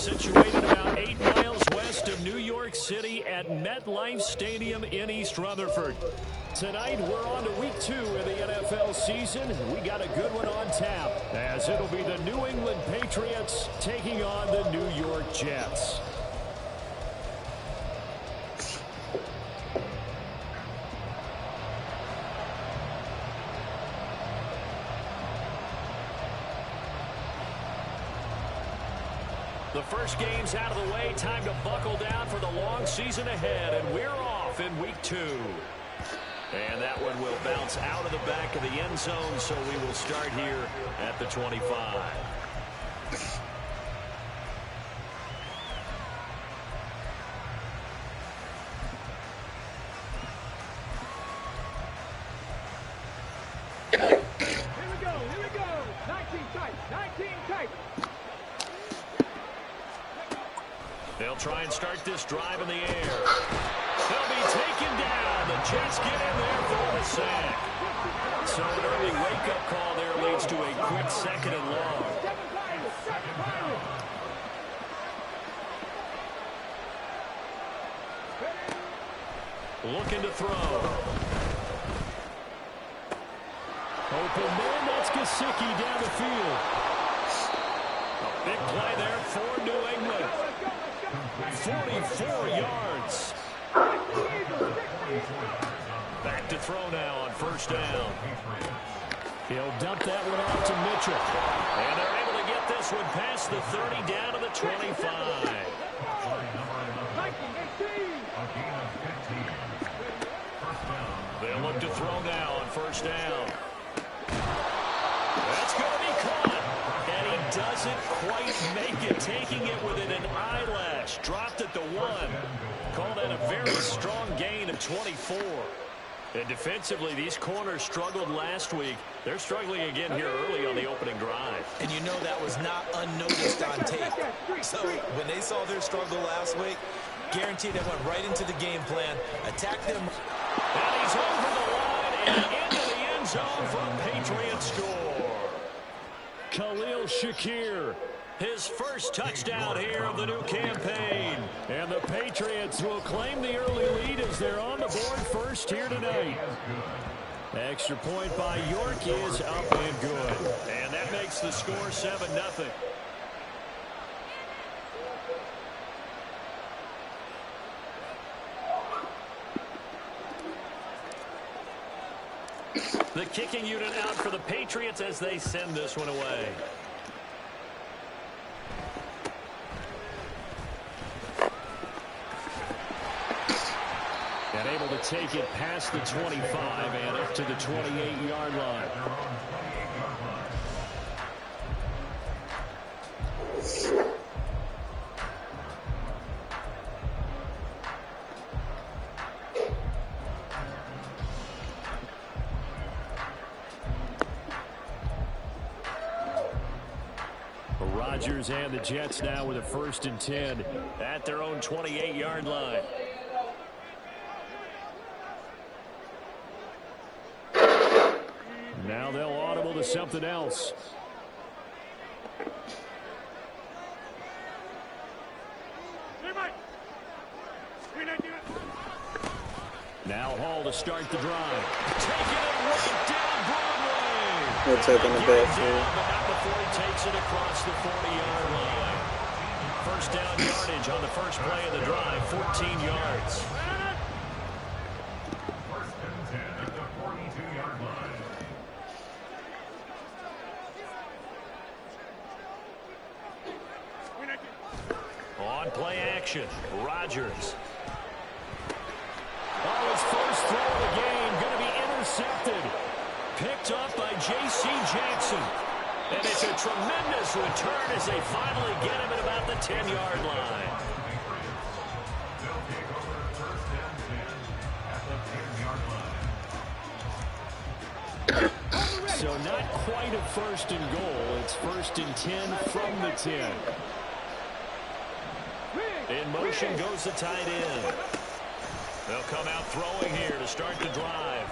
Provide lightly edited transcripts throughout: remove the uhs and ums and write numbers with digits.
situated about 8 miles west of New York City at MetLife Stadium in East Rutherford. Tonight, we're on to week 2 of the NFL season. We got a good one on tap, as it'll be the New England Patriots taking on the New York Jets. The first game's out of the way. Time to buckle down for the long season ahead, and we're off in week 2. And that one will bounce out of the back of the end zone, so we will start here at the 25. Here we go. 19 tight. They'll try and start this drive in the air. They'll be taken down. The Jets get in there for the sack. So an early wake-up call there leads to a quick 2nd and long. Looking to throw. Open man, that's Gesicki down the field. A big play there for New England. 44 yards. Back to throw now on 1st down. He'll dump that one off to Mitchell. And they're able to get this one past the 30 down to the 25. They'll look to throw now on 1st down. That's going to be caught. And he doesn't quite make it, taking it within an eyelash. Dropped at the 1. Called that a very strong gain of 24. And defensively, these corners struggled last week. They're struggling again here early on the opening drive. And you know that was not unnoticed on tape. So when they saw their struggle last week, guaranteed they went right into the game plan, attacked them. And he's over the line and into the end zone for a Patriot score. Khalil Shakir, his first touchdown here of the new campaign. And the Patriots will claim the early lead as they're on the board first here tonight. Extra point by York is up and good. And that makes the score 7-0. The kicking unit out for the Patriots as they send this one away. And able to take it past the 25 and up to the 28-yard line. Rodgers and the Jets now with a 1st and 10 at their own 28-yard line. Now they'll audible to something else. Now Hall to start the drive. Taking it right down Broadway. They're taking the backfield. But not before he takes it across the 40-yard line. 1st down yardage on the first play of the drive, 14 yards. On play action, Rodgers. Oh, his first throw of the game going to be intercepted. Picked up by J.C. Jackson. And it's a tremendous return as they finally get him at about the 10-yard line. So not quite a 1st and goal. It's 1st and 10 from the 10. In motion goes the tight end. They'll come out throwing here to start the drive.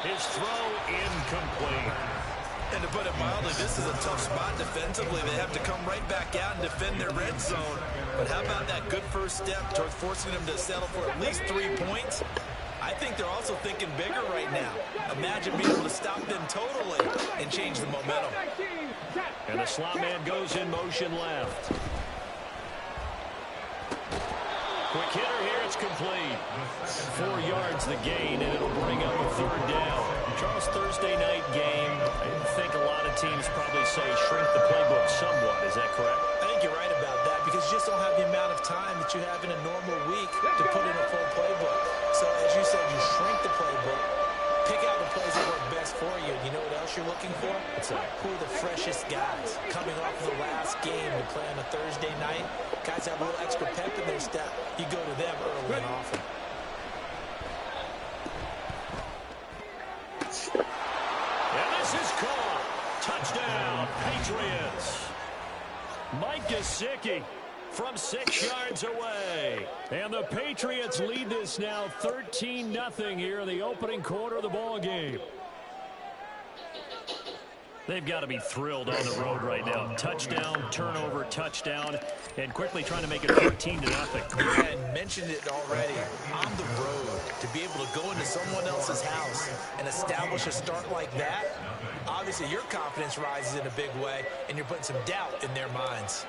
His throw incomplete. And to put it mildly, this is a tough spot defensively. They have to come right back out and defend their red zone. But how about that good first step towards forcing them to settle for at least 3 points? I think they're also thinking bigger right now. Imagine being able to stop them totally and change the momentum. And the slot man goes in motion left. Quick hitter here, it's complete. 4 yards the gain, and it'll bring up a 3rd down. Charles, Thursday night game, I think a lot of teams probably say shrink the playbook somewhat. Is that correct? I think you're right about that because you just don't have the amount of time that you have in a normal week to put in a full playbook. So as you said, you shrink the playbook, pick out the plays that work best for you. And you know what else you're looking for? What's that? Who are the freshest guys coming off of the last game to play on a Thursday night? Guys have a little extra pep in their step. You go to them early and often. And this is caught. Touchdown, Patriots. Mike Gesicki from 6 yards away. And the Patriots lead this now 13-0 here in the opening quarter of the ball game. They've got to be thrilled on the road right now. Touchdown, turnover, touchdown, and quickly trying to make it 14-0. And mentioned it already. On the road, to be able to go into someone else's house and establish a start like that, obviously your confidence rises in a big way, and you're putting some doubt in their minds.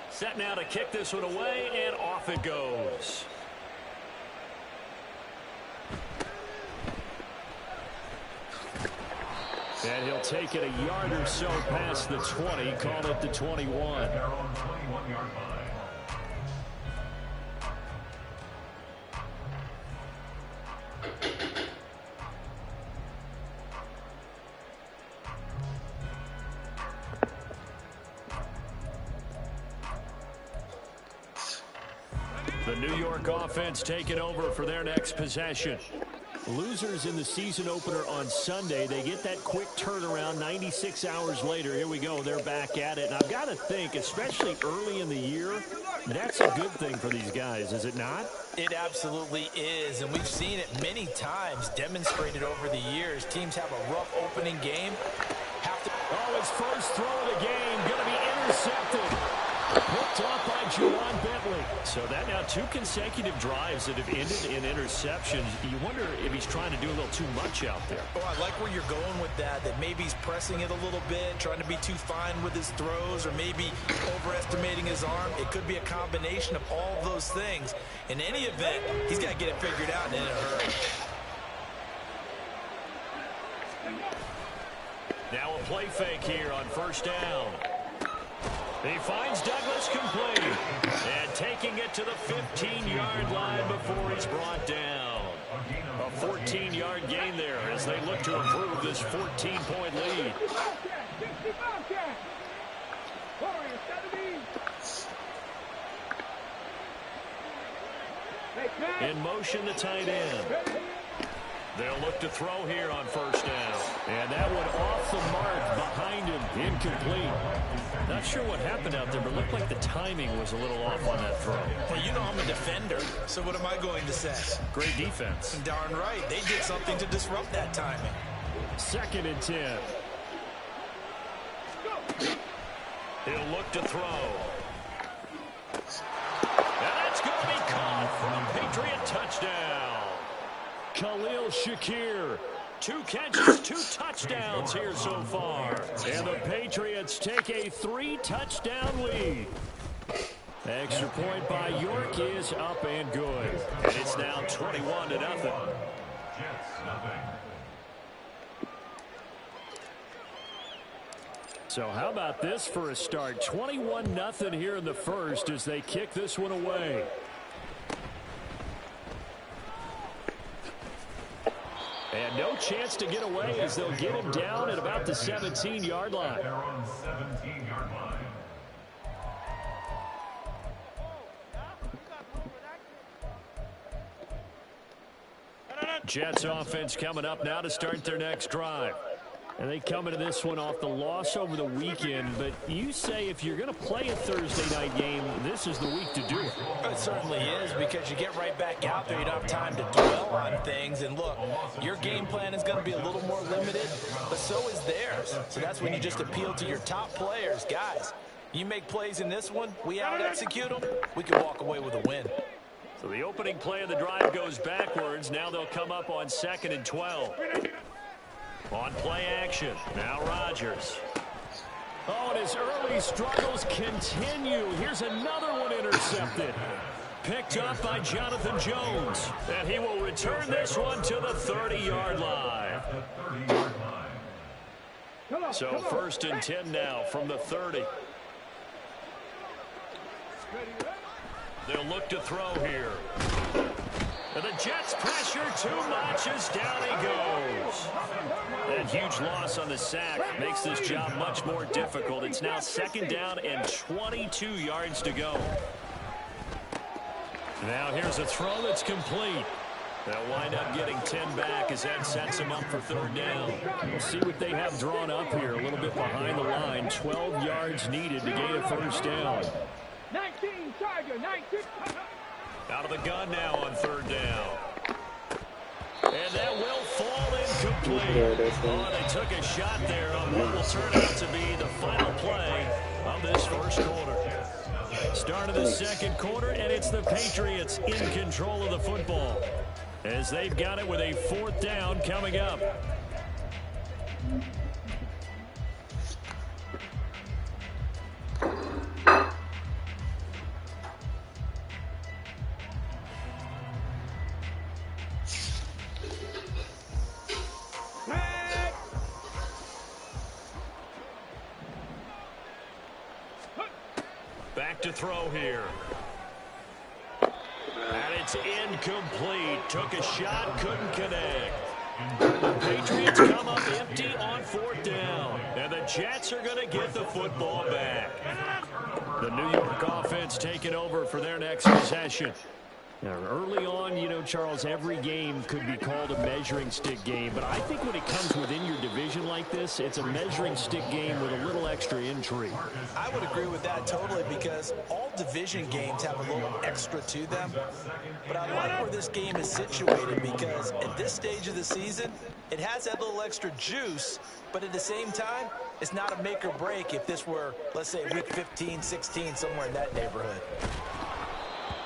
Set now to kick this one away, and off it goes. And he'll take it a yard or so past the 20, call it the 21. The New York offense taking over for their next possession. Losers in the season opener on Sunday. They get that quick turnaround 96 hours later. Here we go. They're back at it. And I've got to think, especially early in the year, that's a good thing for these guys, is it not? It absolutely is. And we've seen it many times demonstrated over the years. Teams have a rough opening game. His first throw of the game going to be intercepted. Hooked off by Juwan Bentley. So that now 2 consecutive drives that have ended in interceptions. You wonder if he's trying to do a little too much out there. Oh, I like where you're going with that maybe he's pressing it a little bit, trying to be too fine with his throws, or maybe overestimating his arm. It could be a combination of all of those things. In any event, he's got to get it figured out in a hurry. Now a play fake here on first down. He finds Douglas complete. And taking it to the 15-yard line before he's brought down. A 14-yard gain there as they look to improve this 14-point lead. In motion, the tight end. They'll look to throw here on first down. And that one off the mark behind him. Incomplete. Not sure what happened out there, but it looked like the timing was a little off on that throw. Well, you know I'm a defender, so what am I going to say? Great defense. Darn right. They did something to disrupt that timing. 2nd and 10. He'll look to throw. And that's going to be caught for a Patriot touchdown. Khalil Shakir. 2 catches, 2 touchdowns here so far. And the Patriots take a 3-touchdown lead. Extra point by York is up and good. And it's now 21-0. So how about this for a start? 21-0 here in the first as they kick this one away. And no chance to get away as they'll get him down at about the 17-yard line. Jets offense coming up now to start their next drive. And they come into this one off the loss over the weekend, but you say if you're going to play a Thursday night game, this is the week to do it. It certainly is, because you get right back out there. You don't have time to dwell on things. And look, your game plan is going to be a little more limited, but so is theirs. So that's when you just appeal to your top players. Guys, you make plays in this one, we out-execute them, we can walk away with a win. So the opening play of the drive goes backwards. Now they'll come up on 2nd and 12. On play action, now Rodgers. Oh, and his early struggles continue. Here's another one intercepted. Picked up by Jonathan Jones. And he will return this one to the 30-yard line. So 1st and 10 now from the 30. They'll look to throw here. And the Jets pressure too much as down he goes. That huge loss on the sack makes this job much more difficult. It's now 2nd down and 22 yards to go. Now here's a throw that's complete. They'll wind up getting 10 back as that sets them up for 3rd down. We'll see what they have drawn up here. A little bit behind the line. 12 yards needed to gain a 1st down. 19, Tiger, 19. Out of the gun now on 3rd down. And that will fall incomplete. Oh, they took a shot there on what will turn out to be the final play of this 1st quarter. Start of the 2nd quarter, and it's the Patriots in control of the football as they've got it with a 4th down coming up. Back to throw here. And it's incomplete. Took a shot, couldn't connect. The Patriots come up empty on 4th down. And the Jets are going to get the football back. The New York offense taking over for their next possession. Now, early on, you know, Charles, every game could be called a measuring stick game. But I think when it comes within your division like this, it's a measuring stick game with a little extra intrigue. I would agree with that totally, because all division games have a little extra to them. But I like where this game is situated, because at this stage of the season, it has that little extra juice. But at the same time, it's not a make or break if this were, let's say, week 15, 16, somewhere in that neighborhood.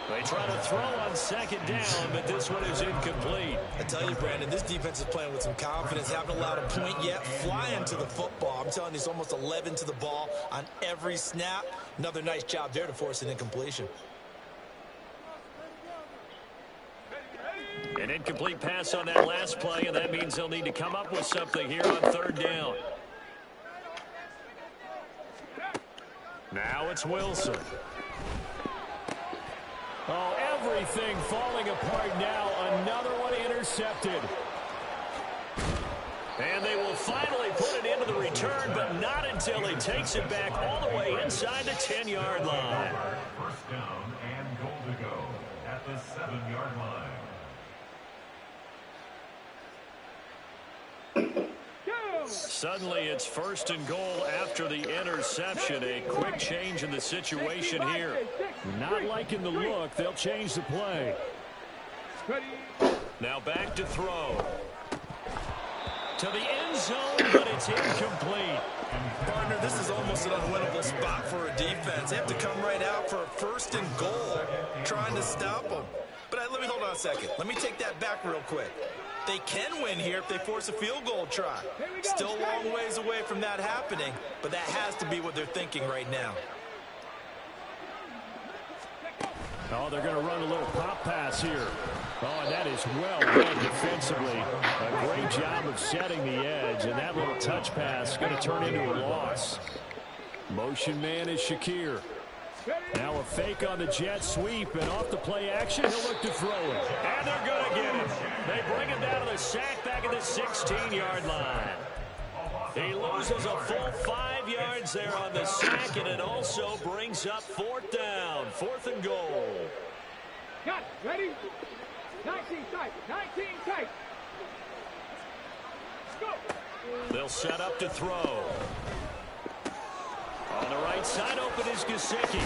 They try to throw on 2nd down, but this one is incomplete. I tell you, Brandon, this defense is playing with some confidence. Haven't allowed a point yet. Flying to the football. I'm telling you, it's almost 11 to the ball on every snap. Another nice job there to force an incompletion. An incomplete pass on that last play, and that means they'll need to come up with something here on 3rd down. Now it's Wilson. Oh, everything falling apart now. Another one intercepted. And they will finally put it into the return, but not until he takes it back all the way inside the 10-yard line. 1st down and goal to go at the 7-yard line. Suddenly it's 1st and goal after the interception. A quick change in the situation here. Not liking the look. They'll change the play. Now back to throw. To the end zone, but it's incomplete. Partner, this is almost an unwinnable spot for a defense. They have to come right out for a 1st and goal, trying to stop them. But let me hold on a second. Let me take that back real quick. They can win here if they force a field goal try. Still a long ways away from that happening, but that has to be what they're thinking right now. Oh, they're going to run a little pop pass here. Oh, and that is well read defensively. A great job of setting the edge, and that little touch pass is going to turn into a loss. Motion man is Shakir. Now a fake on the jet sweep, and off the play action, he'll look to throw it. And they're going to get it. They bring him down to the sack back at the 16-yard line. He loses a full 5 yards there on the sack, and it also brings up 4th down, 4th and goal. Got it. Ready? 19 tight. 19 tight. Go. They'll set up to throw. On the right side, open is Gesicki.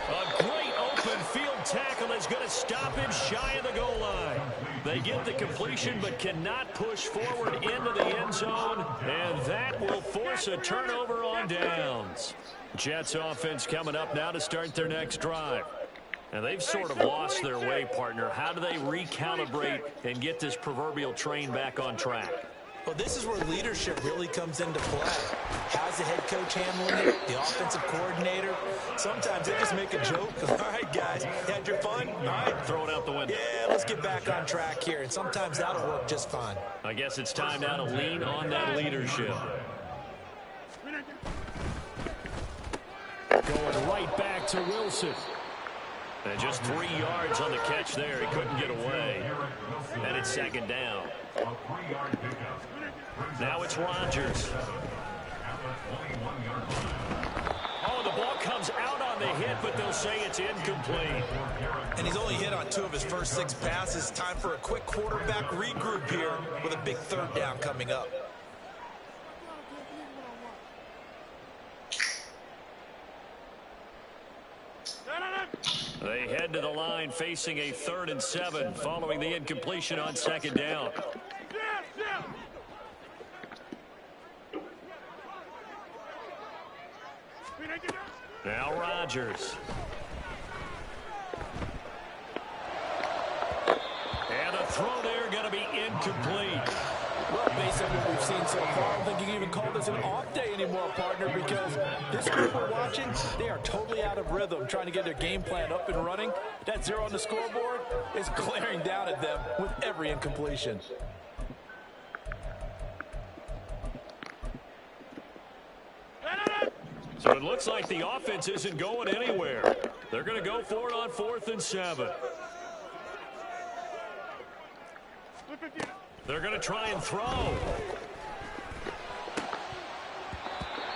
A great open field tackle is going to stop him shy of the goal line. They get the completion but cannot push forward into the end zone, and that will force a turnover on downs. Jets offense coming up now to start their next drive. And they've sort of lost their way, partner. How do they recalibrate and get this proverbial train back on track? Well, this is where leadership really comes into play. How's the head coach handling it? The offensive coordinator? Sometimes they just make a joke. All right, guys, you had your fun? All right. Throw it out the window. Yeah, let's get back on track here. And sometimes that'll work just fine. I guess it's time now to lean on that leadership. Going right back to Wilson. And just 3 yards on the catch there. He couldn't get away. And it's second down. Now it's Rodgers. Oh, the ball comes out on the hit, but they'll say it's incomplete. And he's only hit on 2 of his first 6 passes. Time for a quick quarterback regroup here with a big third down coming up. They head to the line facing a 3rd and 7 following the incompletion on second down. Now Rodgers. And the throw there going to be incomplete. Well, based on what we've seen so far, I don't think you can even call this an off day anymore, partner, because this group we're watching, they are totally out of rhythm, trying to get their game plan up and running. That 0 on the scoreboard is glaring down at them with every incompletion. So it looks like the offense isn't going anywhere. They're going to go for it on 4th and 7. They're going to try and throw.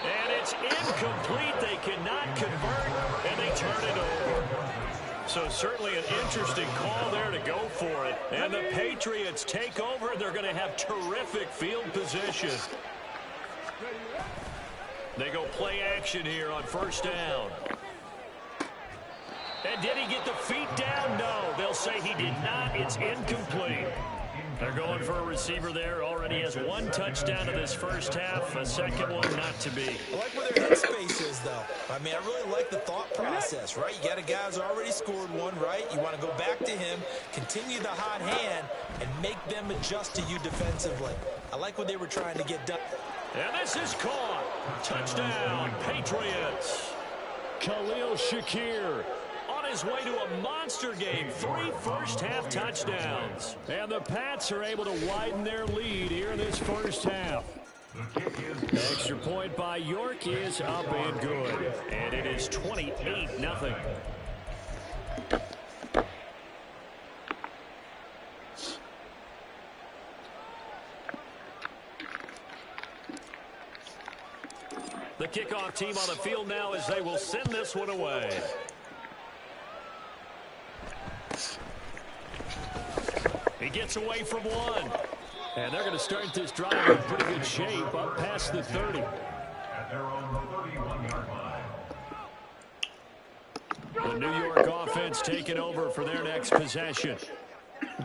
And it's incomplete. They cannot convert, and they turn it over. So certainly an interesting call there to go for it. And the Patriots take over. They're going to have terrific field position. They go play action here on 1st down. And did he get the feet down? No. They'll say he did not. It's incomplete. They're going for a receiver there. Already has 1 touchdown in this first half. A second one not to be. I like where their headspace is, though. I mean, I really like the thought process, right? You got a guy who's already scored 1, right? You want to go back to him, continue the hot hand, and make them adjust to you defensively. I like what they were trying to get done. And this is caught. Touchdown, Patriots. Khalil Shakir on his way to a monster game. 3 first-half touchdowns. And the Pats are able to widen their lead here in this first half. Extra point by York is up and good. And it is 28-0. The kickoff team on the field now as they will send this one away. He gets away from 1. And they're going to start this drive in pretty good shape up past the 30. At their own 31-yard line. The New York offense taking over for their next possession.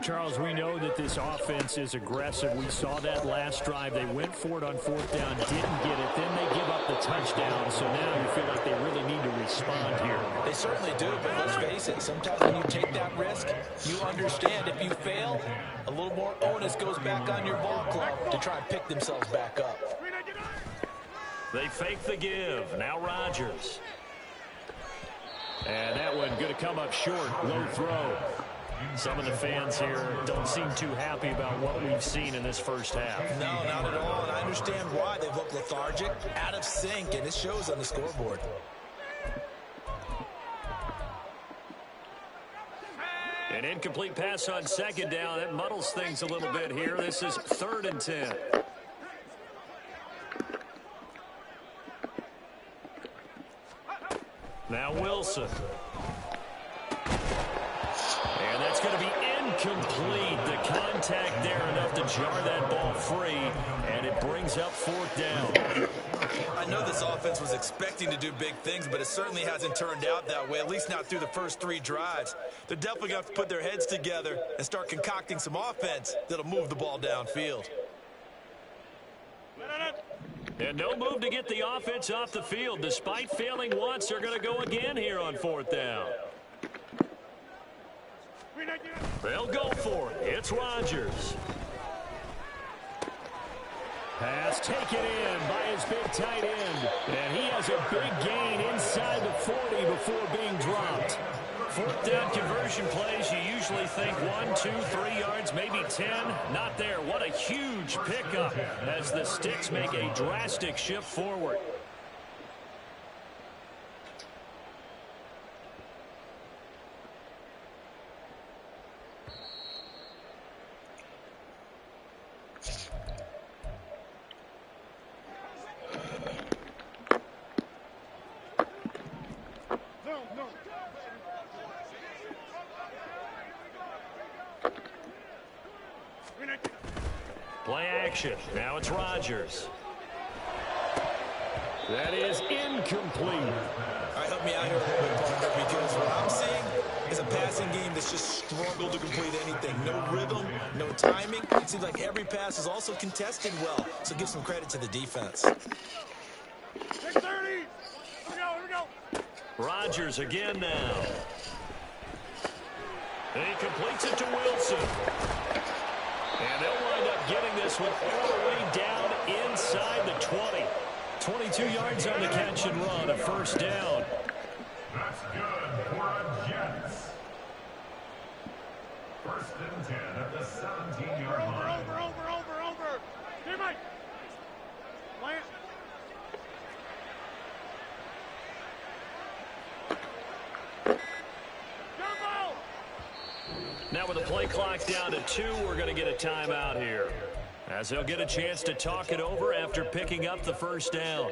Charles, we know that this offense is aggressive. We saw that last drive. They went for it on 4th down, didn't get it. Then they give up the touchdown. So now you feel like they really need to respond here. They certainly do, but let's face it, sometimes when you take that risk, you understand if you fail, a little more onus goes back on your ball club to try and pick themselves back up. They fake the give. Now Rodgers. And that one going to come up short. Low throw. Some of the fans here don't seem too happy about what we've seen in this first half. No, not at all, and I understand why. They've looked lethargic, out of sync, and it shows on the scoreboard. An incomplete pass on 2nd down. That muddles things a little bit here. This is 3rd and 10. Now Wilson. And that's going to be Incomplete. The contact there enough to jar that ball free, and it brings up fourth down. I know this offense was expecting to do big things, but it certainly hasn't turned out that way, at least not through the first 3 drives. They're definitely going to have to put their heads together and start concocting some offense that'll move the ball downfield. And no move to get the offense off the field. Despite failing once, they're going to go again here on fourth down. They'll go for it. It's Rodgers. Pass taken in by his big tight end. And he has a big gain inside the 40 before being dropped. Fourth down conversion plays, you usually think 1, 2, 3 yards, maybe 10. Not there. What a huge pickup as the Sticks make a drastic shift forward. Play action. Now it's Rodgers. That is incomplete. All right, help me out here a little bit, partner, because what I'm seeing is a passing game that's just struggled to complete anything. No rhythm, no timing. It seems like every pass is also contested well, so give some credit to the defense. 6:30. Here we go. Rodgers again now. And he completes it to Wilson. And they'll wind up getting this one all the way down inside the 20. 22 yards on the catch and run, a first down. That's good for a Jets. First and 10 at the 17-yard line. Over. Here, Mike. Plant. Now with the play clock down to 2, we're going to get a timeout here, as they'll get a chance to talk it over after picking up the first down.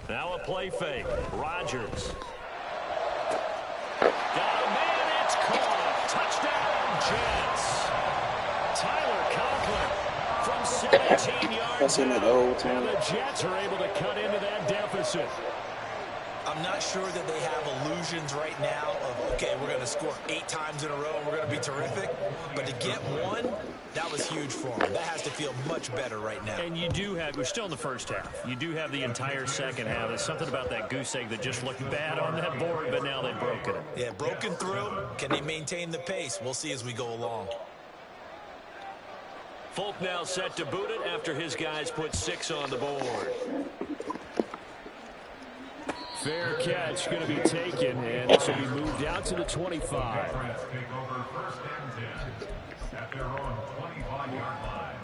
Now a play fake. Rodgers. Got a man, it's caught. Touchdown, Jets. Tyler Conklin from 17 yards That's in the whole out. time. And the Jets are able to cut into that deficit. I'm not sure that they have illusions right now of, okay, we're going to score 8 times in a row and we're going to be terrific. But to get one, that was huge for them. That has to feel much better right now. And you do have, we're still in the first half. You do have the entire second half. There's something about that goose egg that just looked bad on that board, but now they've broken it. Yeah, broken through. Can they maintain the pace? We'll see as we go along. Folk now set to boot it after his guys put 6 on the board. Fair catch going to be taken, and this will be moved out to the 25. Patriots take over first and 10 at their own 25-yard line.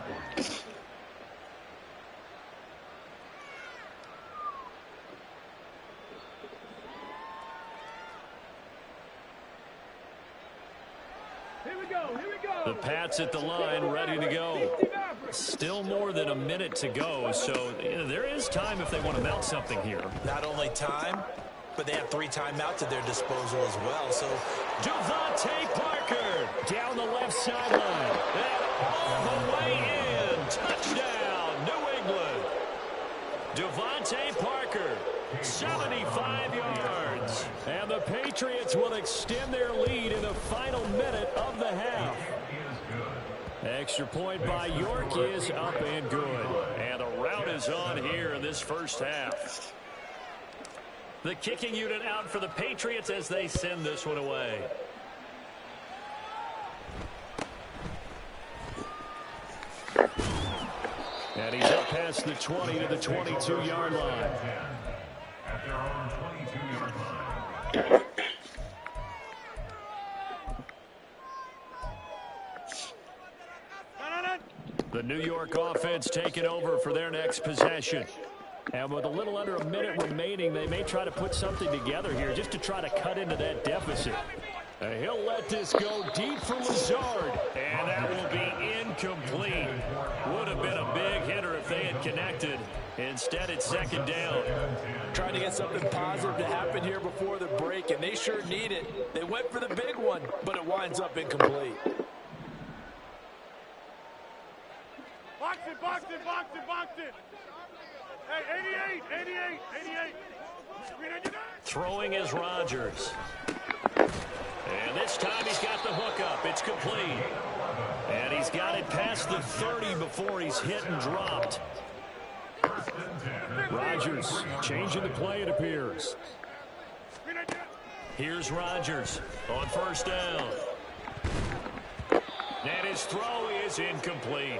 Here we go. The Pats at the line, ready to go. Still more than a minute to go, so there is time if they want to mount something here. Not only time, but they have 3 timeouts at their disposal as well. So Devontae Parker down the left sideline. And all the way in. Touchdown, New England. Devontae Parker, 75 yards. And the Patriots will extend their lead in the final minute of the half. Extra point by York is up and good. And the rout is on here in this first half. The kicking unit out for the Patriots as they send this one away. And he's up past the 20 to the 22-yard line. At their own 22-yard line. The New York offense taking over for their next possession. And with a little under a minute remaining, they may try to put something together here just to try to cut into that deficit. He'll let this go deep for Lazard, and that will be incomplete. Would have been a big hitter if they had connected. Instead, it's second down. Trying to get something positive to happen here before the break, and they sure need it. They went for the big one, but it winds up incomplete. Box it, box it, box it, box it. Hey, 88, 88, 88. Throwing is Rodgers. And this time he's got the hook up. It's complete. And he's got it past the 30 before he's hit and dropped. Rodgers changing the play, it appears. Here's Rodgers on first down. And his throw is incomplete.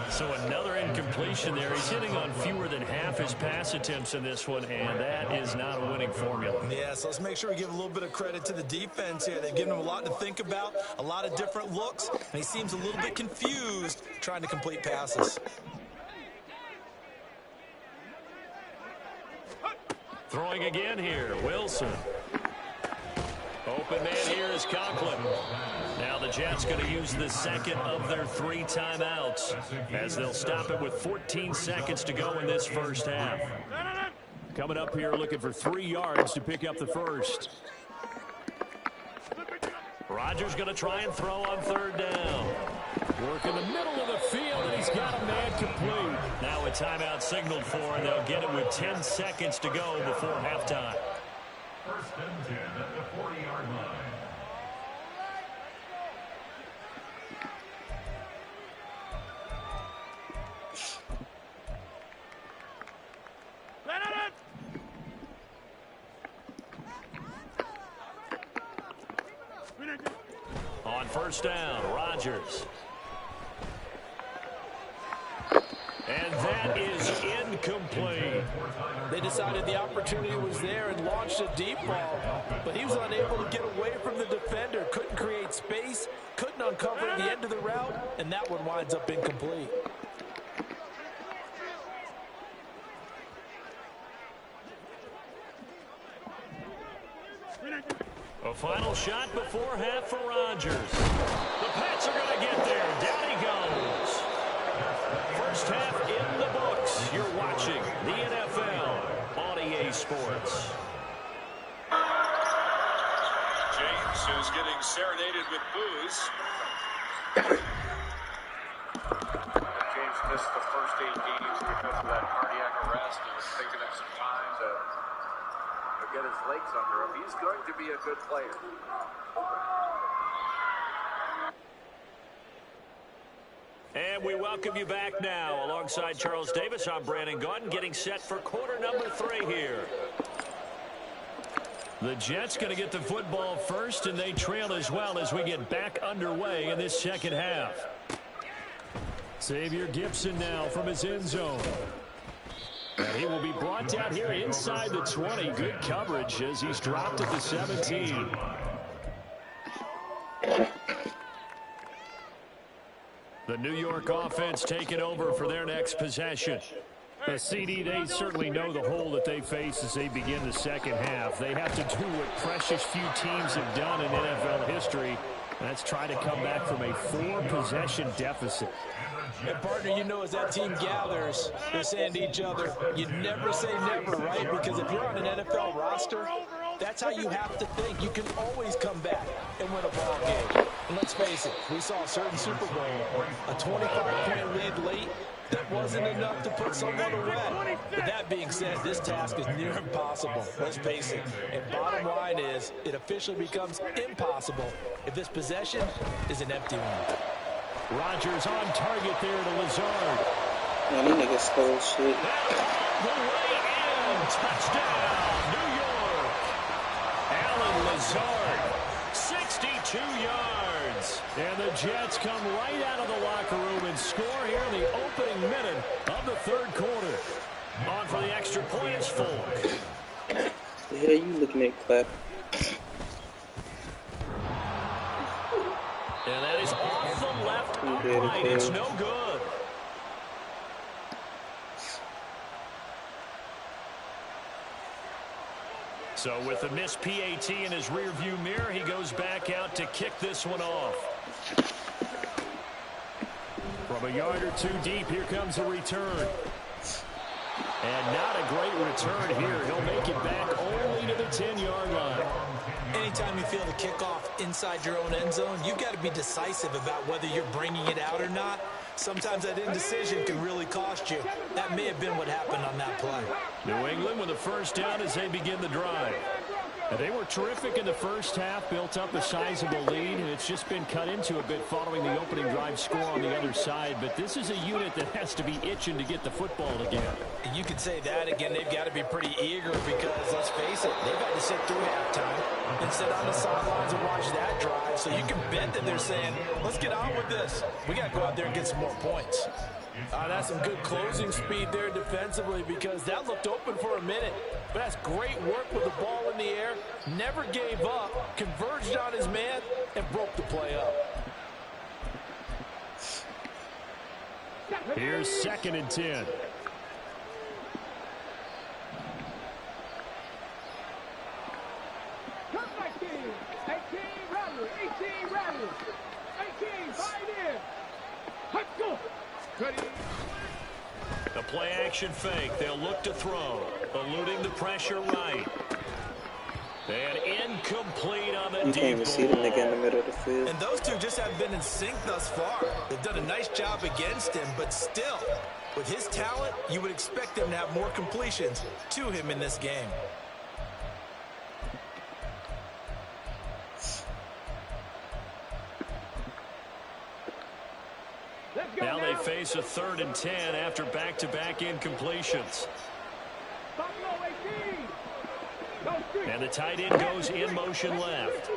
So another incompletion there. He's hitting on fewer than half his pass attempts in this one, and that is not a winning formula. Yeah, so let's make sure we give a little bit of credit to the defense here. They've given him a lot to think about, a lot of different looks, and he seems a little bit confused trying to complete passes. Throwing again here, Wilson. Open man here is Conklin. Now the Jets going to use the second of their 3 timeouts as they'll stop it with 14 seconds to go in this first half. Coming up here looking for 3 yards to pick up the first. Rodgers going to try and throw on third down. Work in the middle of the field, and he's got a man complete. Now a timeout signaled for, and they'll get it with 10 seconds to go before halftime. First and 10 at the 40-yard line. On first down, Rodgers. And that is incomplete. They decided the opportunity was there and launched a deep ball, but he was unable to get away from the defender, couldn't create space, couldn't uncover the end of the route, and that one winds up incomplete. A final shot before half for Rodgers. The Pats are going to get there. Down he goes. First half in the books. You're watching the NFL on EA Sports. James, who's getting serenaded with booze. James missed the first 8 games because of that cardiac arrest. It was taking him some time to get his legs under him. He's going to be a good player. And we welcome you back now. Alongside Charles Davis, I'm Brandon Gaudin, getting set for quarter number 3 here. The Jets going to get the football first, and they trail as well as we get back underway in this second half. Xavier Gibson now from his end zone. And he will be brought down here inside the 20. Good coverage as he's dropped at the 17. The New York offense taking over for their next possession. The CD, they certainly know the hole that they face as they begin the second half. They have to do what precious few teams have done in NFL history. That's try to come back from a 4-possession deficit. And partner, you know, as that team gathers, they're saying to each other, you never say never, right? Because if you're on an NFL roster, that's how you have to think. You can always come back and win a ball game. And let's face it, we saw a certain Super Bowl, a 25-point lead late. That wasn't enough to put someone away. But that being said, this task is near impossible. Let's face it. And bottom line is, it officially becomes impossible if this possession is an empty one. Rodgers on target there to Lazard. Man, these niggas stole shit. The way in. Touchdown, New York. Alan Lazard, 62 yards. And the Jets come right out of the locker room and score here in the opening minute of the third quarter. On for the extra point is Folk. The hell you looking at, Clap? And that is off the left upright. It's no good. So with the missed PAT in his rearview mirror, he goes back out to kick this one off. From a yard or two deep, here comes a return. And not a great return here. He'll make it back only to the 10-yard line. Anytime you feel the kickoff inside your own end zone, you've got to be decisive about whether you're bringing it out or not. Sometimes that indecision can really cost you. That may have been what happened on that play. New England with a first down as they begin the drive. And they were terrific in the first half, built up a sizable lead, and it's just been cut into a bit following the opening drive score on the other side. But this is a unit that has to be itching to get the football again. And you can say that again. They've got to be pretty eager because, let's face it, they've had to sit through halftime and sit on the sidelines and watch that drive. So you can bet that they're saying, let's get on with this. We got to go out there and get some more points. That's some good closing speed there defensively because that looked open for a minute. But that's great work with the ball in the air. Never gave up, converged on his man, and broke the play up. Here's 2nd and 10. The play action fake. They'll look to throw. Eluding the pressure right. And incomplete on the deep ball. You can't even see the nigga in the middle of the field. And those two just have been in sync thus far. They've done a nice job against him, but still, with his talent, you would expect him to have more completions to him in this game. Now they face a 3rd and 10 after back-to-back incompletions. And the tight end goes in motion left.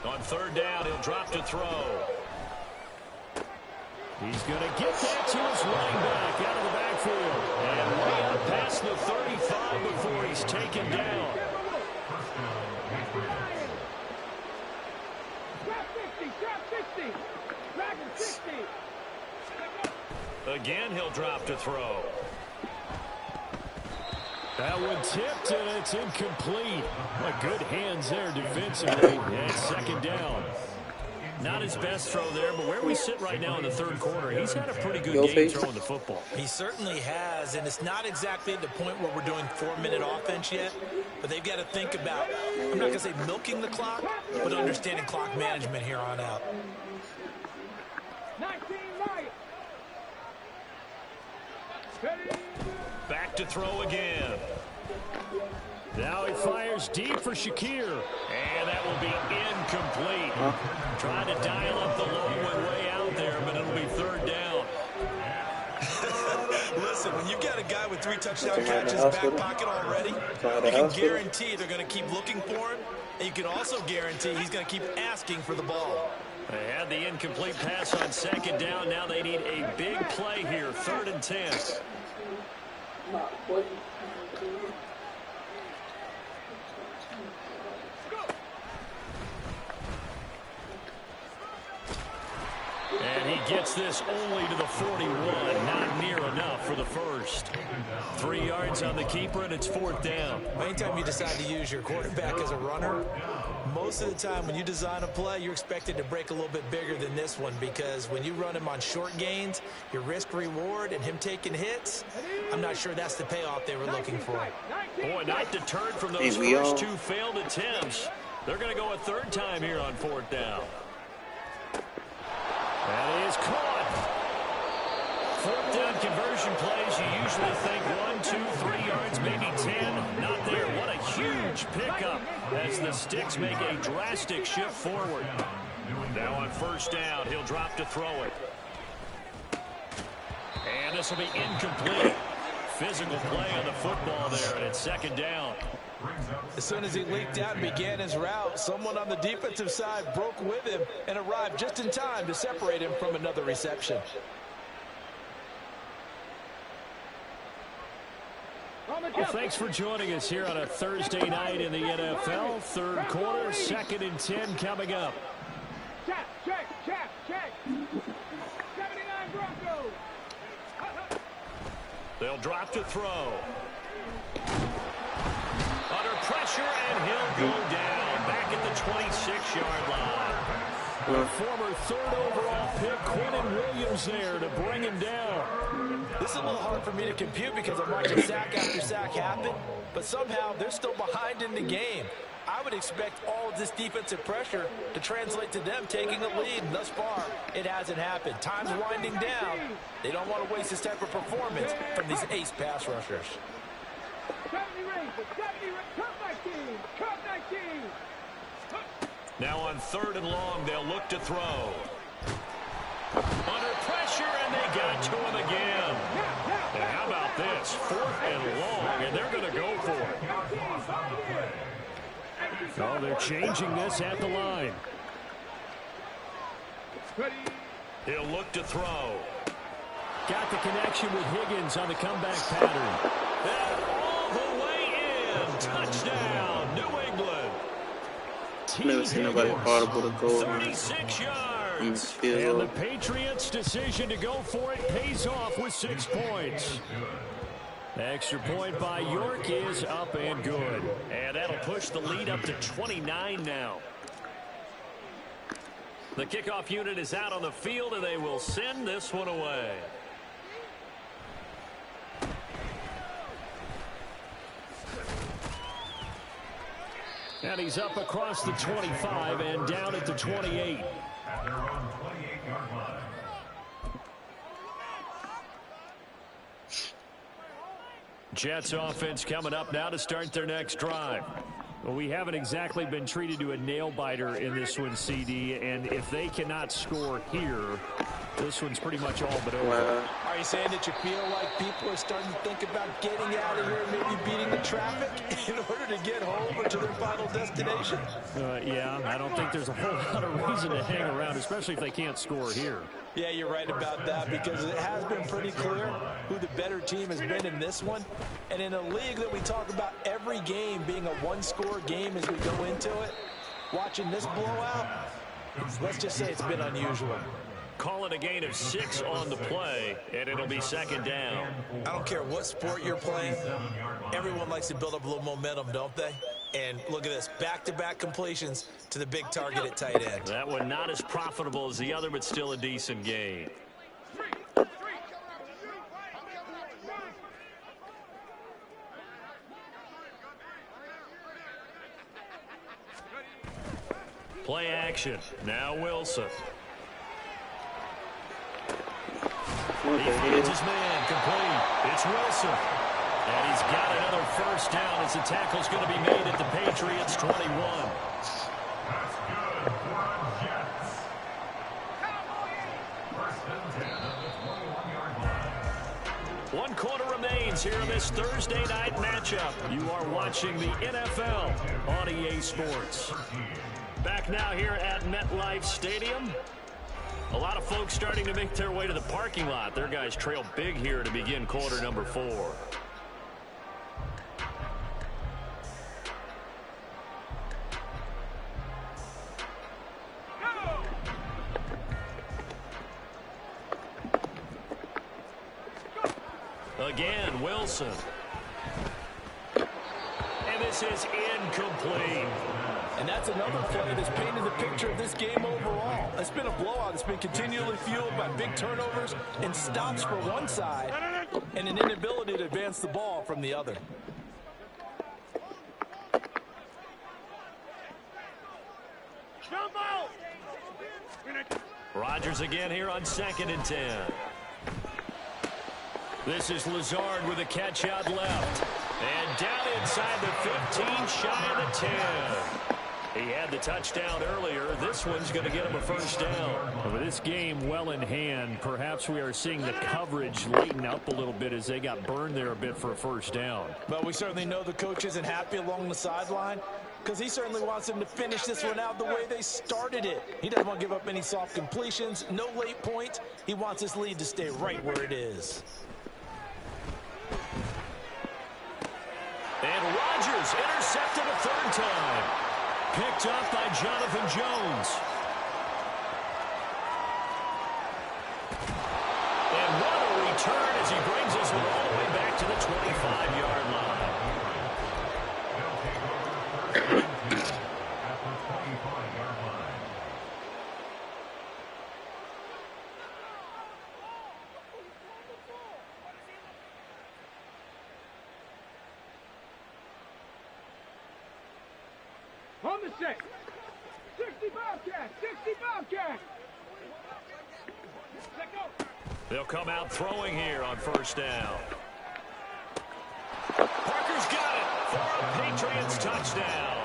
On 3rd down, he'll drop to throw. He's going to get that to his running back out of the backfield. And way out past the 35 before he's taken down. Again, he'll drop to throw. That one tipped, and it's incomplete. Good hands there defensively. And 2nd down. Not his best throw there, but where we sit right now in the 3rd quarter, he's had a pretty good game throwing the football. He certainly has, and it's not exactly at the point where we're doing 4-minute offense yet, but they've got to think about, I'm not going to say milking the clock, but understanding clock management here on out. Back to throw again. Now he fires deep for Shakir. And that will be incomplete. Trying to dial up the long one way out there, but it'll be 3rd down. Listen, when you've got a guy with 3 touchdown catches in back pocket already, you can guarantee they're going to keep looking for him, and you can also guarantee he's going to keep asking for the ball. They had the incomplete pass on 2nd down. Now they need a big play here, 3rd and 10. And he gets this only to the 41. Not near enough for the first. 3 yards on the keeper, and it's 4th down. Anytime you decide to use your quarterback as a runner, most of the time when you design a play, you're expected to break a little bit bigger than this one because when you run him on short gains, your risk-reward and him taking hits, I'm not sure that's the payoff they were looking for. Boy, not deterred from those first 2 failed attempts. They're going to go a 3rd time here on 4th down. That is caught. 4th down conversion plays, you usually think 1, 2, 3 yards, maybe 10. Not there. What a huge pickup as the Sticks make a drastic shift forward. Now on 1st down, he'll drop to throw it. And this will be incomplete. Physical play on the football there, and it's 2nd down. As soon as he leaked out and began his route, someone on the defensive side broke with him and arrived just in time to separate him from another reception. Well, thanks for joining us here on a Thursday night in the NFL. 3rd quarter, 2nd and 10 coming up. They'll drop to throw. Under pressure, and he'll go down back at the 26-yard line. The former third overall pick, Quentin Williams, there to bring him down. This is a little hard for me to compute because I'm watching sack after sack happen, but somehow they're still behind in the game. I would expect all of this defensive pressure to translate to them taking a lead. And thus far, it hasn't happened. Time's winding down. They don't want to waste this type of performance from these ace pass rushers. Now on 3rd and long, they'll look to throw. Under pressure, and they got to him again. And how about this? 4th and long, and they're going to go for it. Oh, they're changing this at the line. He'll look to throw. Got the connection with Higgins on the comeback pattern. And all the way in. Touchdown, New England. Never seen nobody audible to go 36 yards. in this field. And the Patriots' decision to go for it pays off with 6 points. The extra point by York is up and good. And that'll push the lead up to 29 now. The kickoff unit is out on the field, and they will send this one away. And he's up across the 25 and down at the 28. At their own 28-yard line. Jets offense coming up now to start their next drive. Well, we haven't exactly been treated to a nail-biter in this one, CD, and if they cannot score here, this one's pretty much all but over. Wow. Are you saying that you feel like people are starting to think about getting out of here and maybe beating the traffic in order to get home or to their final destination? Yeah, I don't think there's a whole lot of reason to hang around, especially if they can't score here. Yeah, you're right about that because it has been pretty clear who the better team has been in this one. And in a league that we talk about every game being a one-score game as we go into it, watching this blowout, let's just say it's been unusual. Call it a gain of 6 on the play, and it'll be 2nd down. I don't care what sport you're playing. Everyone likes to build up a little momentum, don't they? And look at this, back-to-back completions to the big target at tight end. That one not as profitable as the other, but still a decent gain. Play action. Now Wilson. He finds his man complete. It's Wilson. And he's got another first down as the tackle's going to be made at the Patriots 21. That's good for the Jets. First and 10 at the 21-yard line. 1 quarter remains here in this Thursday night matchup. You are watching the NFL on EA Sports. Back now here at MetLife Stadium. A lot of folks starting to make their way to the parking lot. Their guys trail big here to begin quarter number 4. Again, Wilson. And this is incomplete. And that's another play that's painted the picture of this game overall. It's been a blowout. It's been continually fueled by big turnovers and stops for one side and an inability to advance the ball from the other. Rodgers again here on 2nd and 10. This is Lazard with a catch out left. And down inside the 15, shy of the 10. He had the touchdown earlier. This one's going to get him a first down. With this game well in hand, perhaps we are seeing the coverage lighten up a little bit as they got burned there a bit for a first down. But we certainly know the coach isn't happy along the sideline because he certainly wants them to finish this one out the way they started it. He doesn't want to give up any soft completions, no late points. He wants this lead to stay right where it is. And Rodgers intercepted a 3rd time. Picked up by Jonathan Jones. And what a return as he brings us all the way On the set. 60 Bobcat. 60 Bobcat. Let go. They'll come out throwing here on first down. Parker's got it for a Patriots touchdown.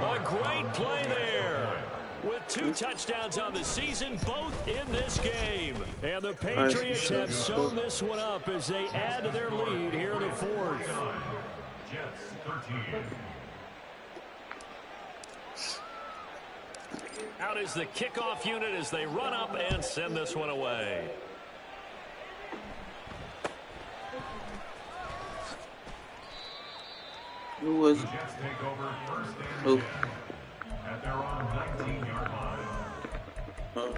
A great play there. With 2 touchdowns on the season, both in this game. And the Patriots have sewn this one up as they add to their lead here in the 4th. Jets 13. Out is the kickoff unit as they run up and send this one away. Who was The Jets take over first and 10 at their own 19-yard line. Oh.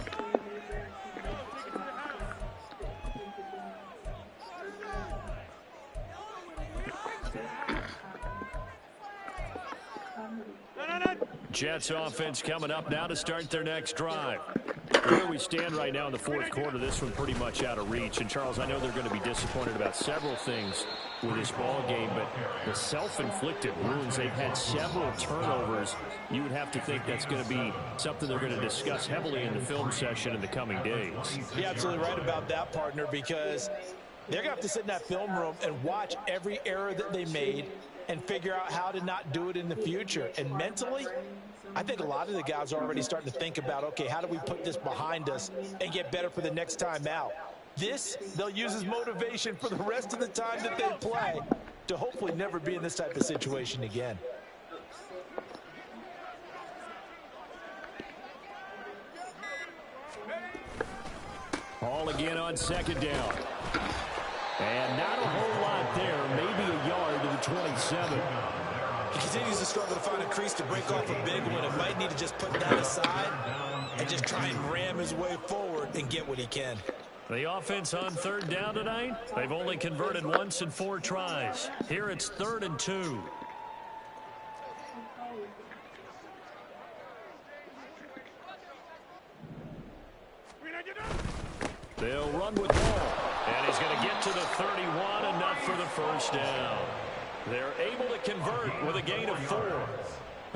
Jets offense coming up now to start their next drive. Where we stand right now in the 4th quarter, this one pretty much out of reach. And, Charles, I know they're going to be disappointed about several things with this ball game, but the self-inflicted wounds, they've had several turnovers. You would have to think that's going to be something they're going to discuss heavily in the film session in the coming days. You're absolutely right about that, partner, because they're going to have to sit in that film room and watch every error that they made and figure out how to not do it in the future. And mentally, I think a lot of the guys are already starting to think about, okay, how do we put this behind us and get better for the next time out? This, they'll use as motivation for the rest of the time that they play to hopefully never be in this type of situation again. Ball again on 2nd down. And not a whole lot there, maybe a yard to the 27. He continues to struggle to find a crease to break off a big one. It might need to just put that aside and just try and ram his way forward and get what he can. The offense on 3rd down tonight, they've only converted once in 4 tries. Here it's 3rd and 2. They'll run with ball. And he's going to get to the 31, enough for the first down. They're able to convert with a gain of 4.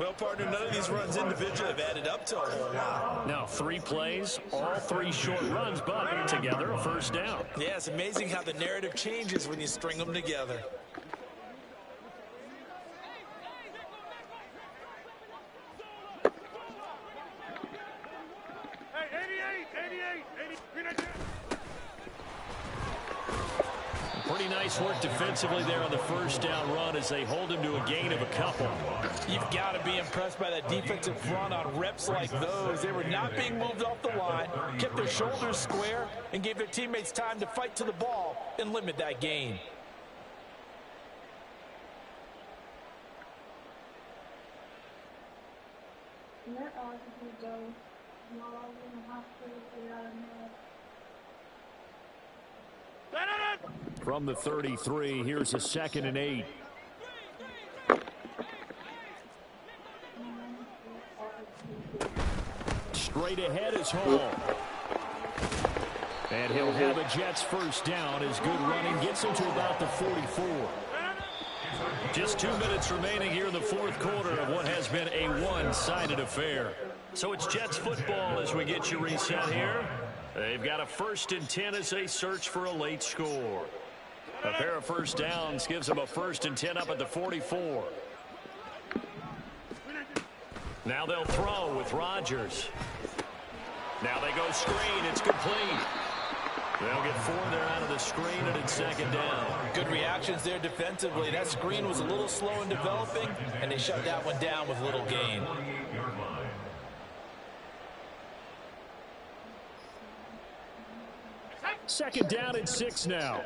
Well, partner, none of these runs individually have added up to a whole lot. Now 3 plays, all 3 short runs, but together a first down. Yeah, it's amazing how the narrative changes when you string them together. Pretty nice work defensively there on the first down run as they hold him to a gain of a couple. You've got to be impressed by that defensive front on reps like those. They were not being moved off the line, kept their shoulders square, and gave their teammates time to fight to the ball and limit that gain. From the 33, here's a 2nd and 8. Straight ahead is Hall. And he'll have a Jets first down as good running gets him to about the 44. Just 2 minutes remaining here in the 4th quarter of what has been a one-sided affair. So it's Jets football as we get you reset here. They've got a 1st and 10 as they search for a late score. A pair of first downs gives them a 1st and 10 up at the 44. Now they'll throw with Rodgers. Now they go screen. It's complete. They'll get 4 there out of the screen, and it's 2nd down. Good reactions there defensively. That screen was a little slow in developing, and they shut that one down with little gain. 48-yard line. Second down and 6 now.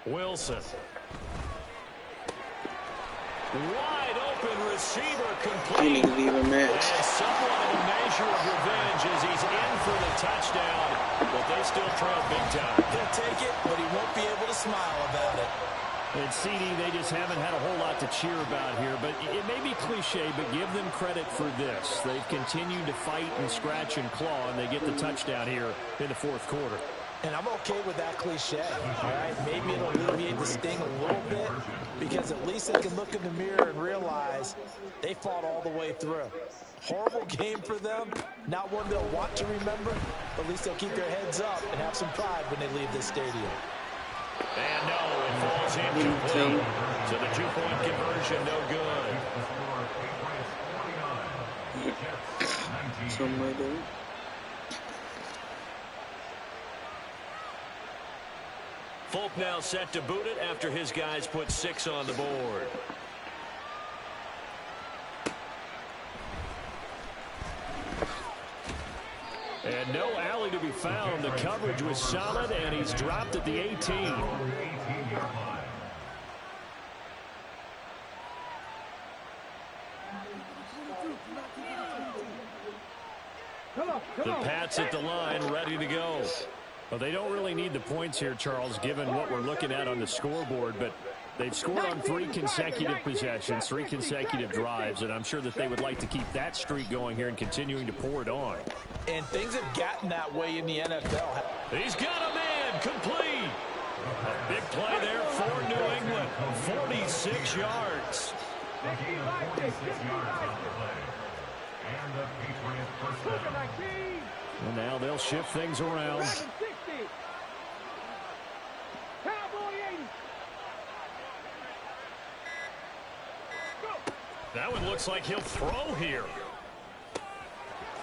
Wilson. Wide open receiver complete. Can't even match. And somewhat of a measure of revenge as he's in for the touchdown, but they still trail big time. He'll take it, but he won't be able to smile about it. And CD, they just haven't had a whole lot to cheer about here, but it may be cliche, but give them credit for this. They've continued to fight and scratch and claw, and they get the touchdown here in the fourth quarter. And I'm okay with that cliche, all right? Maybe it'll alleviate the sting a little bit because at least they can look in the mirror and realize they fought all the way through. Horrible game for them, not one they'll want to remember, but at least they'll keep their heads up and have some pride when they leave this stadium. And no, it falls incomplete. So the two-point conversion, no good. Something like that. Folk now set to boot it after his guys put 6 on the board. And no alley to be found. The coverage was solid, and he's dropped at the 18. The Pats at the line, ready to go. Well, they don't really need the points here, Charles, given what we're looking at on the scoreboard, but they've scored on 3 consecutive possessions, 3 consecutive drives, and I'm sure that they would like to keep that streak going here and continuing to pour it on. And things have gotten that way in the NFL. He's got a man, complete. A big play there for New England, 46 yards. And now they'll shift things around. That one looks like he'll throw here.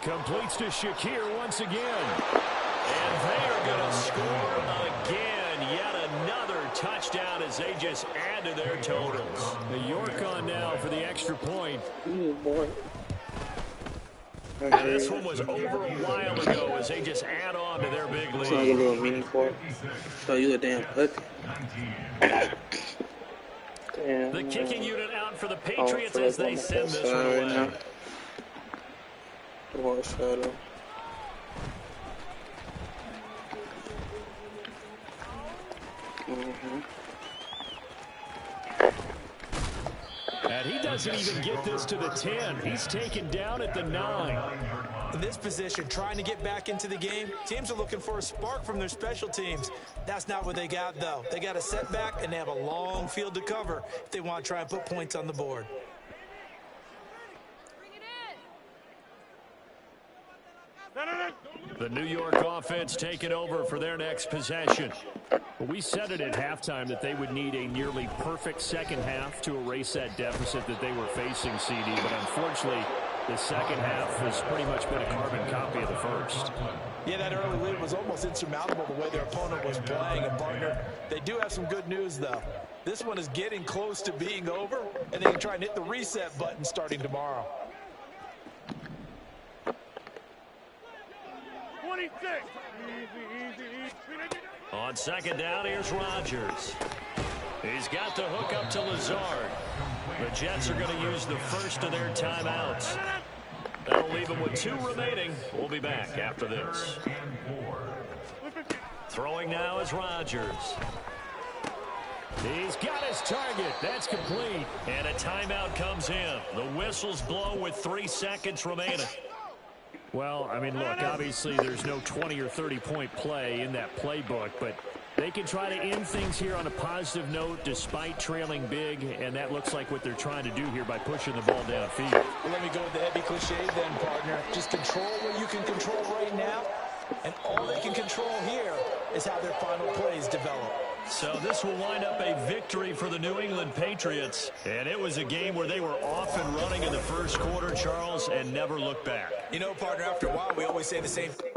Completes to Shakir once again. And they are going to score again. Yet another touchdown as they just add to their totals. The York on now for the extra point. Ooh, boy. This one was over a while ago as they just add on to their big lead. It's like a little mini part. So you a damn puppy. Damn. The kicking unit out for the Patriots as they send this one away. Right shadow. And he doesn't even get this to the 10. He's taken down at the 9. In this position, trying to get back into the game, teams are looking for a spark from their special teams. That's not what they got, though. They got a setback, and they have a long field to cover if they want to try and put points on the board. The New York offense taking over for their next possession. We said it at halftime that they would need a nearly perfect second half to erase that deficit that they were facing, CD. But unfortunately, the second half has pretty much been a carbon copy of the first. Yeah, that early lead was almost insurmountable the way their opponent was playing. And, partner, they do have some good news, though. This one is getting close to being over, and they can try and hit the reset button starting tomorrow. 26. Easy. On second down, here's Rodgers. He's got the hook up to Lazard. The Jets are going to use the first of their timeouts. That'll leave them with 2 remaining. We'll be back after this. Throwing now is Rodgers. He's got his target. That's complete. And a timeout comes in. The whistles blow with 3 seconds remaining. Well, I mean, look, obviously there's no 20 or 30-point play in that playbook, but they can try to end things here on a positive note despite trailing big, and that looks like what they're trying to do here by pushing the ball downfield. Well, let me go with the heavy cliche then, partner. Just control what you can control right now, and all they can control here is how their final plays develop. So this will wind up a victory for the New England Patriots. And it was a game where they were off and running in the first quarter, Charles, and never looked back. You know, partner, after a while, we always say the same thing.